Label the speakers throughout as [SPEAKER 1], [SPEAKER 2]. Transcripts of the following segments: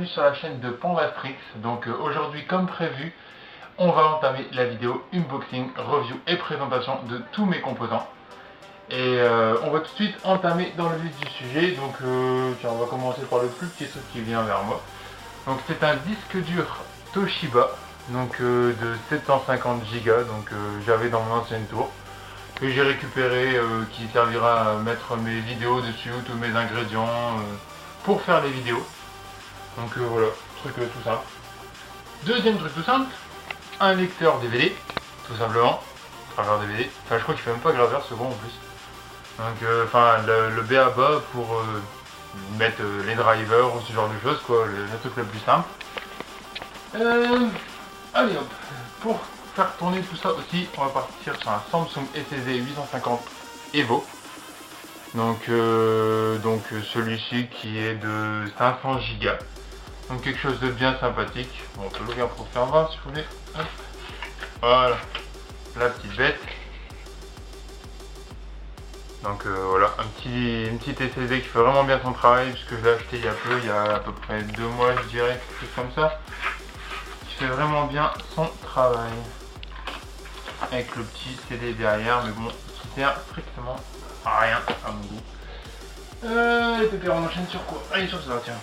[SPEAKER 1] bienvenue sur la chaîne de Pandastrix. Donc aujourd'hui, comme prévu, on va entamer la vidéo unboxing, review et présentation de tous mes composants. Et on va tout de suite entamer dans le vif du sujet. Donc tiens, on va commencer par le plus petit truc qui vient vers moi. Donc c'est un disque dur Toshiba, donc de 750 Go, donc j'avais dans mon ancienne tour, que j'ai récupéré, qui servira à mettre mes vidéos dessus, tous mes ingrédients pour faire les vidéos. Donc voilà, truc tout simple. Deuxième truc tout simple, un lecteur DVD, tout simplement, graveur DVD. Enfin, je crois qu'il fait même pas graveur second en plus. Donc enfin le BABA pour mettre les drivers ou ce genre de choses, quoi, le truc le plus simple. Allez hop, pour faire tourner tout ça aussi, on va partir sur un Samsung SSD 850 Evo. Donc celui-ci qui est de 500 Go. Donc quelque chose de bien sympathique. Bon, on peut l'ouvrir pour faire voir si vous voulez. Hop. Voilà, la petite bête. Donc voilà, une petite SSD qui fait vraiment bien son travail, puisque je l'ai acheté il y a peu, il y a à peu près 2 mois je dirais, quelque chose comme ça. Qui fait vraiment bien son travail. Avec le petit CD derrière, mais bon, qui sert strictement à rien à mon goût. Les pépères, on enchaîne sur quoi? Allez, sur ça, tiens.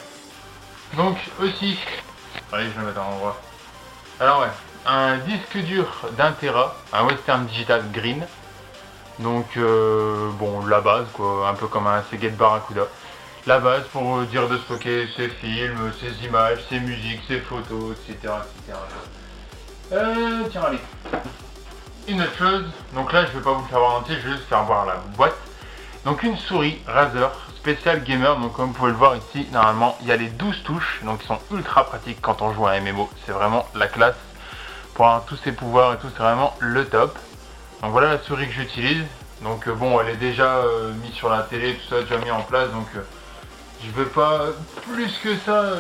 [SPEAKER 1] Donc aussi, allez, je vais le mettre à l'endroit. Alors ouais, un disque dur d'1 Tera, un Western Digital Green. Donc bon, la base quoi, un peu comme un Seagate Barracuda. La base pour dire de stocker ses films, ses images, ses musiques, ses photos, etc. Tiens, allez. Une autre chose, donc là je vais pas vous le faire voir entier, je vais juste faire voir la boîte. Donc une souris Razer spécial gamer, donc comme vous pouvez le voir ici, normalement il y a les 12 touches, donc ils sont ultra pratiques quand on joue à un MMO, c'est vraiment la classe. Pour avoir tous ses pouvoirs et tout, c'est vraiment le top. Donc voilà la souris que j'utilise, donc bon elle est déjà mise sur la télé, tout ça déjà mis en place, donc je vais pas plus que ça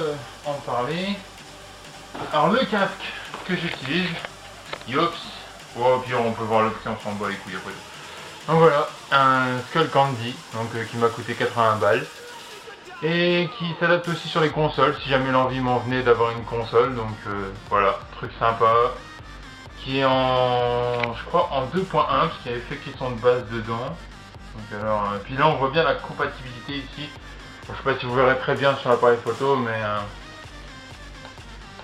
[SPEAKER 1] en parler. Alors le casque que j'utilise, Yops. Oh, puis on peut voir l'option, on s'en bat les couilles après tout. Donc voilà, un Skull Candy, donc qui m'a coûté 80 balles. Et qui s'adapte aussi sur les consoles, si jamais l'envie m'en venait d'avoir une console. Donc voilà, truc sympa. Qui est en, je crois, en 2.1, parce qu'il y a effet qui sont de base dedans. Donc alors, puis là on voit bien la compatibilité ici. Bon, je sais pas si vous verrez très bien sur l'appareil photo, mais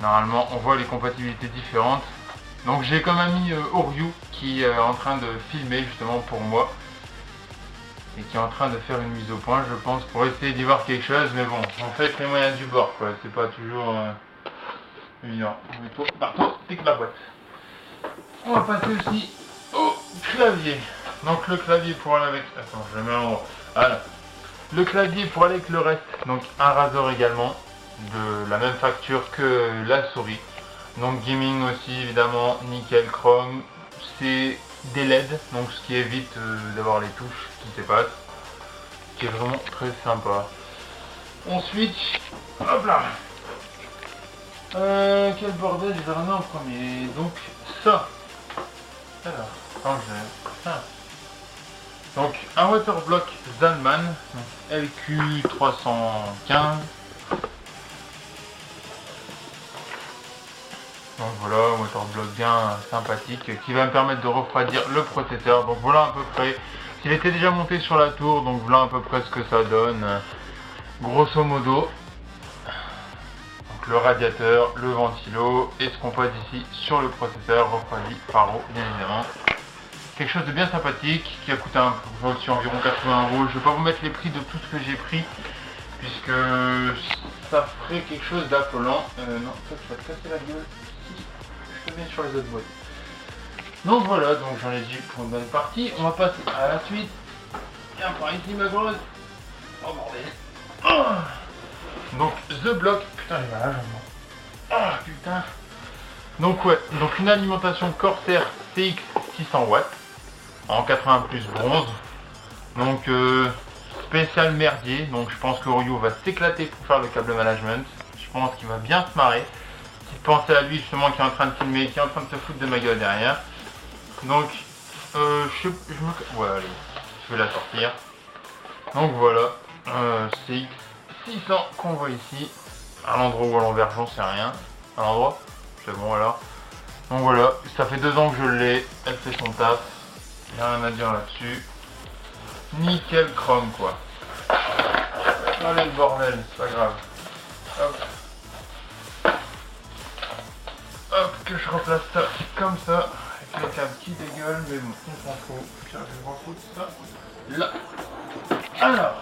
[SPEAKER 1] normalement on voit les compatibilités différentes. Donc j'ai comme ami Oryu qui est en train de filmer justement pour moi et qui est en train de faire une mise au point, je pense, pour essayer d'y voir quelque chose, mais bon, en fait les moyens du bord quoi, c'est pas toujours évident. Partout, c'est que la boîte. On va passer aussi au clavier. Donc le clavier pour aller avec... Attends, je le mets en haut. Voilà. Le clavier pour aller avec le reste, donc un Razer également, de la même facture que la souris. Donc gaming aussi évidemment, nickel chrome, c'est des LED, donc ce qui évite d'avoir les touches qui dépassent, qui est vraiment très sympa. On switch, hop là. Quel bordel, je vais remettre en premier. Donc ça. Alors, quand je... Donc un waterblock Zalman, LQ315. Donc voilà, un waterblock bien sympathique qui va me permettre de refroidir le processeur. Donc voilà à peu près, il était déjà monté sur la tour, donc voilà à peu près ce que ça donne, grosso modo. Donc le radiateur, le ventilo et ce qu'on passe ici sur le processeur, refroidi par eau bien évidemment. Quelque chose de bien sympathique qui a coûté aussi environ 80 €. Je vais pas vous mettre les prix de tout ce que j'ai pris, puisque ça ferait quelque chose d'affolant. Non, ça tu vas te casser la gueule. Je te mets sur les autres boîtes. Donc voilà, donc j'en ai dit pour une bonne partie. On va passer à la suite. Viens par ici ma grosse. Oh bordel. Oh. Donc The Block. Putain j'ai mal à la jambe. Ah putain. Donc ouais, donc une alimentation Corsair CX 600 watts. En 80 plus bronze. Donc spécial merdier. Donc je pense que Oryu va s'éclater pour faire le câble management. Je pense qu'il va bien se marrer. Pensez à lui justement qui est en train de filmer, qui est en train de se foutre de ma gueule derrière. Donc ouais, allez, je vais la sortir. Donc voilà, CX 600 qu'on voit ici. À l'endroit ou à l'envers, j'en sais rien. À l'endroit, c'est bon alors. Donc voilà, ça fait 2 ans que je l'ai, elle fait son taf. Il n'y a rien à dire là-dessus. Nickel chrome quoi. Allez le bordel, c'est pas grave. Hop. Hop, que je replace ça comme ça. Avec un petit dégueule, mais bon, on s'en fout. Tiens, je vais m'en foutre ça. Là. Alors.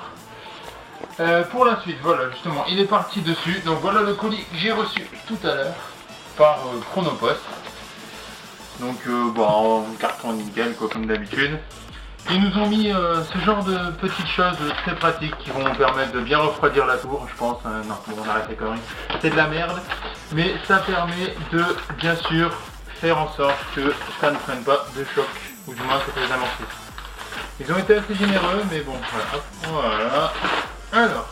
[SPEAKER 1] Pour la suite, voilà, justement, il est parti dessus. Donc voilà le colis que j'ai reçu tout à l'heure par Chronopost. Donc bon, en carton nickel quoi, comme d'habitude. Ils nous ont mis ce genre de petites choses très pratiques qui vont permettre de bien refroidir la tour, je pense. Non, bon, on arrête les conneries. C'est de la merde, mais ça permet de bien sûr faire en sorte que ça ne prenne pas de choc, ou du moins que ça les amortisse. Ils ont été assez généreux, mais bon, voilà. Hop, voilà. Alors,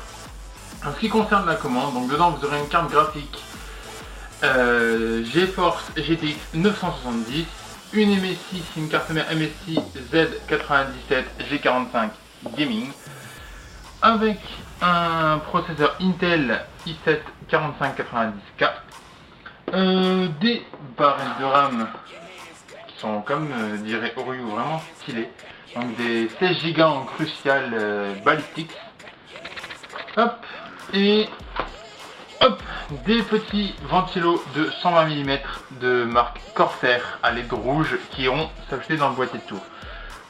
[SPEAKER 1] en ce qui concerne la commande, donc dedans vous aurez une carte graphique GeForce GTX 970, une MSI, une carte mère MSI Z97 G45 Gaming, avec un processeur Intel i7 4590K, des barrettes de RAM qui sont comme dirait Oryu vraiment stylées, donc des 16 Go en Crucial Ballistics, hop, et hop, des petits ventilos de 120 mm de marque Corsair à LED rouge qui iront s'ajouter dans le boîtier de tour.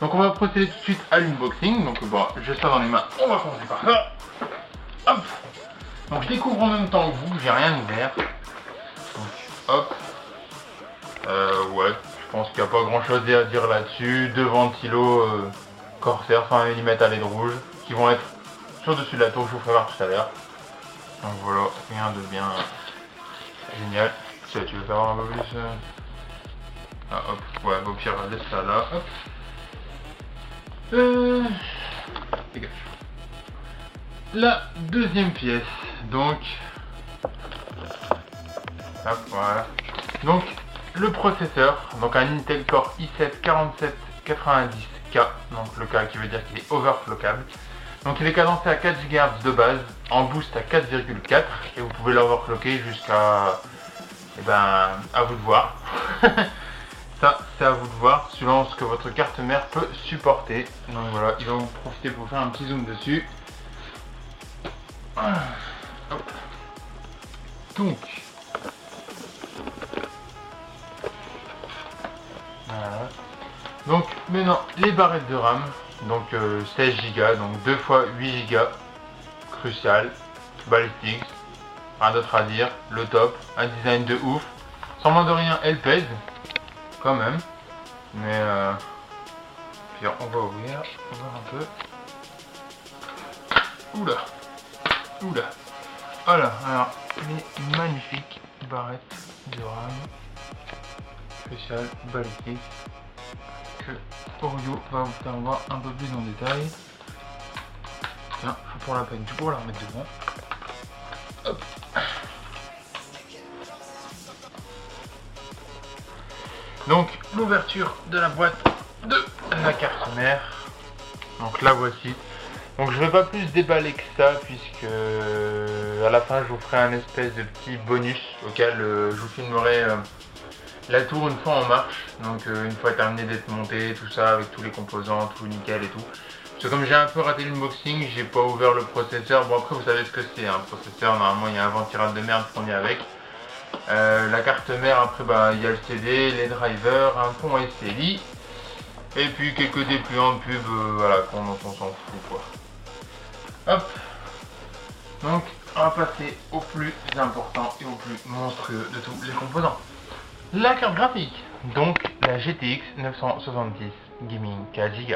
[SPEAKER 1] Donc on va procéder tout de suite à l'unboxing. Donc bon, j'ai ça dans les mains, on va commencer par ça. Hop. Donc je découvre en même temps que vous, j'ai rien ouvert. Donc hop. Ouais, je pense qu'il n'y a pas grand chose à dire là-dessus. Deux ventilos Corsair 120 mm à LED rouge qui vont être sur dessus de la tour, je vous ferai voir tout à l'heure. Donc voilà, rien de bien génial. Tu veux faire un peu plus Ah hop, ouais, au pire, laisse ça là, hop. Dégage. La deuxième pièce, donc... Hop, voilà. Donc, le processeur, donc un Intel Core i7 4790K, donc le K qui veut dire qu'il est overclockable. Donc il est cadencé à 4 GHz de base, en boost à 4,4 et vous pouvez l'overclocker jusqu'à... Eh ben, à vous de voir. Ça, c'est à vous de voir, suivant ce que votre carte mère peut supporter. Donc voilà, il va vous profiter pour faire un petit zoom dessus. Hop. Donc... Voilà. Donc maintenant, les barrettes de RAM. Donc 16 Go, donc 2 x 8 Go, Crucial, Ballistics, rien d'autre à dire, le top, un design de ouf, sans moins de rien elle pèse, quand même, mais puis on va ouvrir, on va voir un peu, oula, oula, voilà, alors les magnifiques barrettes de RAM, Crucial, Ballistics, que Oryu va vous faire voir un peu plus en détail. Tiens, pour la peine, tu pourras la remettre devant. Hop. Donc, l'ouverture de la boîte de la carte mère. Donc, la voici. Donc, je vais pas plus déballer que ça, puisque à la fin, je vous ferai un espèce de petit bonus auquel je vous filmerai la tour une fois en marche, donc une fois terminé d'être monté, tout ça, avec tous les composants, tout nickel et tout. Parce que comme j'ai un peu raté l'unboxing, j'ai pas ouvert le processeur. Bon après vous savez ce que c'est, un processeur, normalement il y a un ventirail de merde fourni avec. La carte mère, après bah il y a le CD, les drivers, un pont SLI, et puis quelques dépliants de pub, voilà, dont on s'en fout quoi. Hop. Donc on va passer au plus important et au plus monstrueux de tous les composants. La carte graphique, donc la GTX 970 Gaming 4 Go.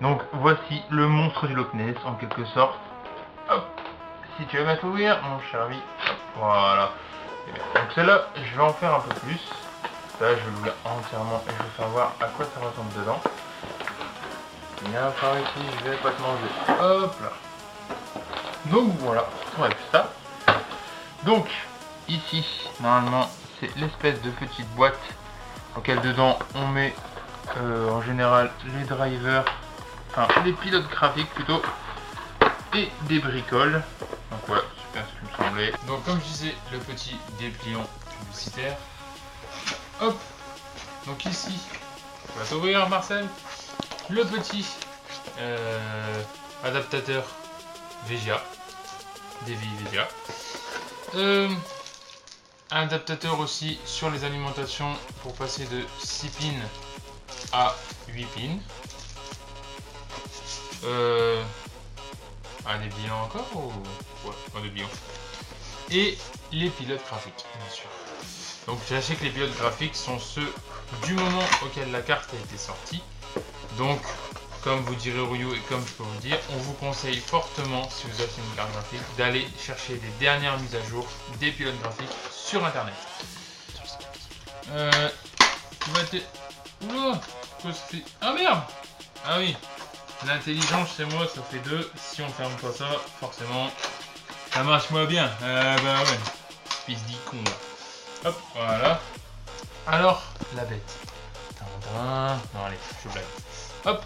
[SPEAKER 1] Donc voici le monstre du Loch Ness en quelque sorte. Hop, si tu veux mettre ouvrir mon cher ami, voilà. Donc celle-là, je vais en faire un peu plus. Là, je vais l'ouvrir entièrement et je vais faire voir à quoi ça ressemble dedans. Viens par ici, je vais pas te manger. Hop là. Donc voilà, on a vu ça. Donc ici, normalement, c'est l'espèce de petite boîte auquel dedans on met en général les drivers, enfin les pilotes graphiques plutôt, et des bricoles. Donc voilà, super ce qui me semble assembler.
[SPEAKER 2] Donc comme je disais, le petit dépliant publicitaire. Hop. Donc ici, on va t'ouvrir Marcel. Le petit adaptateur VGA. DVI VGA. Un adaptateur aussi sur les alimentations pour passer de 6 pins à 8 pins. Un dépliant encore ou... Ouais, un dépliant. Et les pilotes graphiques, bien sûr. Donc sachez que les pilotes graphiques sont ceux du moment auquel la carte a été sortie. Donc, comme vous direz Ryu et comme je peux vous dire, on vous conseille fortement, si vous achetez une carte graphique, d'aller chercher les dernières mises à jour des pilotes graphiques sur internet. Oula, quoi ça fait... Ah merde! Ah oui, l'intelligence chez moi ça fait 2. Si on ferme pas ça, forcément, ça marche moins bien. Bah ouais, fils d'icon là. Hop, voilà. Alors, la bête. Non allez, je blague. Hop.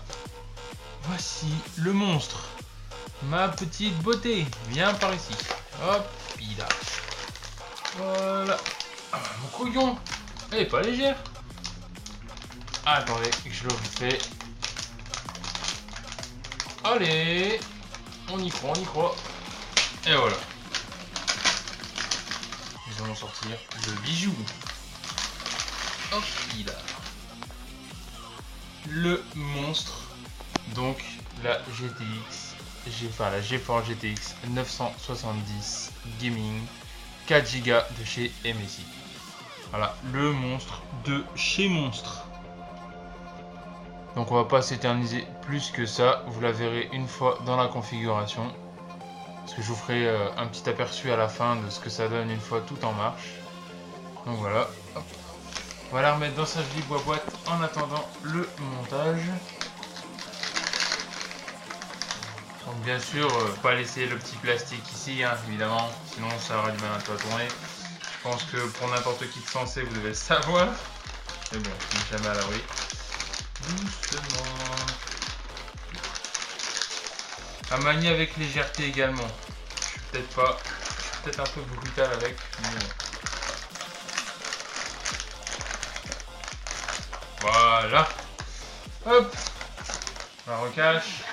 [SPEAKER 2] Voici le monstre. Ma petite beauté. Viens par ici. Hop, là. Voilà. Ah, mon couillon. Elle est pas légère. Ah, attendez, je le refais. Allez. On y croit, on y croit. Et voilà. Nous allons sortir le bijou. Hop, là. Le monstre. Donc la GTX, la GeForce GTX 970 Gaming 4 Go de chez MSI. Voilà, le monstre de chez Monstre. Donc on va pas s'éterniser plus que ça, vous la verrez une fois dans la configuration. Parce que je vous ferai un petit aperçu à la fin de ce que ça donne une fois tout en marche. Donc voilà, hop. On va la remettre dans sa jolie boîte en attendant le montage. Donc bien sûr, pas laisser le petit plastique ici, hein, évidemment, sinon ça aura du mal à tourner. Je pense que pour n'importe qui de sensé, vous devez le savoir. Mais bon, je ne jamais à l'abri. Doucement. À manier avec légèreté également. Je suis peut-être un peu brutal avec, mais bon. Voilà. Hop. On la recache.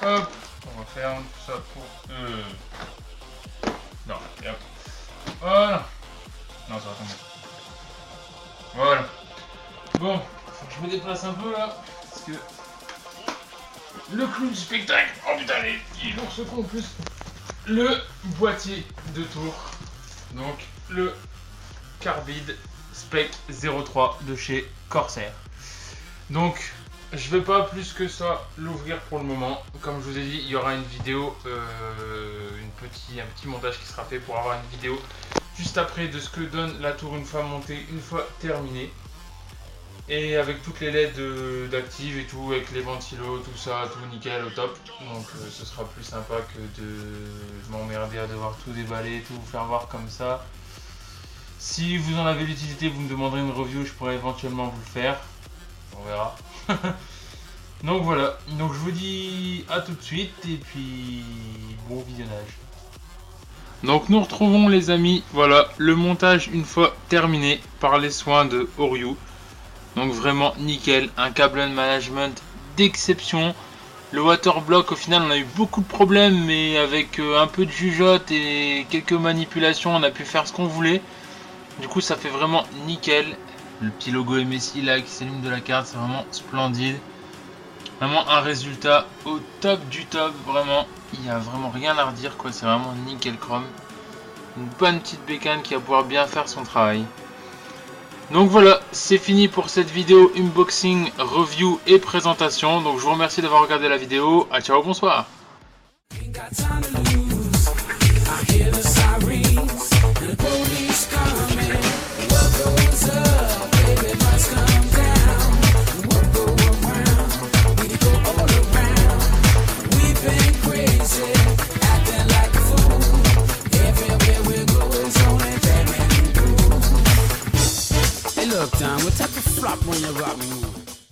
[SPEAKER 2] Hop. On referme tout ça pour... Non, et hop. Voilà. Non, ça va tomber. Voilà. Bon, faut que je me déplace un peu là. Parce que... Le clou du spectacle. Oh putain, il est lourd ce con en plus. Le boîtier de tour. Donc, le Carbide Spec 03 de chez Corsair. Donc, je vais pas plus que ça l'ouvrir pour le moment. Comme je vous ai dit, il y aura une vidéo, un petit montage qui sera fait pour avoir une vidéo juste après de ce que donne la tour une fois montée, une fois terminée. Et avec toutes les LED d'active et tout, avec les ventilos, tout ça, tout nickel, au top. Donc ce sera plus sympa que de m'emmerder à devoir tout déballer, tout vous faire voir comme ça. Si vous en avez l'utilité, vous me demanderez une review, je pourrais éventuellement vous le faire. On verra. Donc voilà, donc je vous dis à tout de suite et puis bon visionnage. Donc nous retrouvons les amis, voilà le montage une fois terminé par les soins de Ryu. Donc vraiment nickel, un cable management d'exception. Le waterblock au final on a eu beaucoup de problèmes, mais avec un peu de jugeote et quelques manipulations on a pu faire ce qu'on voulait. Du coup ça fait vraiment nickel. Le petit logo MSI là qui s'allume de la carte, c'est vraiment splendide. Vraiment un résultat au top du top, vraiment. Il n'y a vraiment rien à redire quoi, c'est vraiment nickel chrome. Une bonne petite bécane qui va pouvoir bien faire son travail. Donc voilà, c'est fini pour cette vidéo unboxing, review et présentation. Donc je vous remercie d'avoir regardé la vidéo. À ciao, bonsoir.
[SPEAKER 3] Look, Don, what type of flop when you rock me move?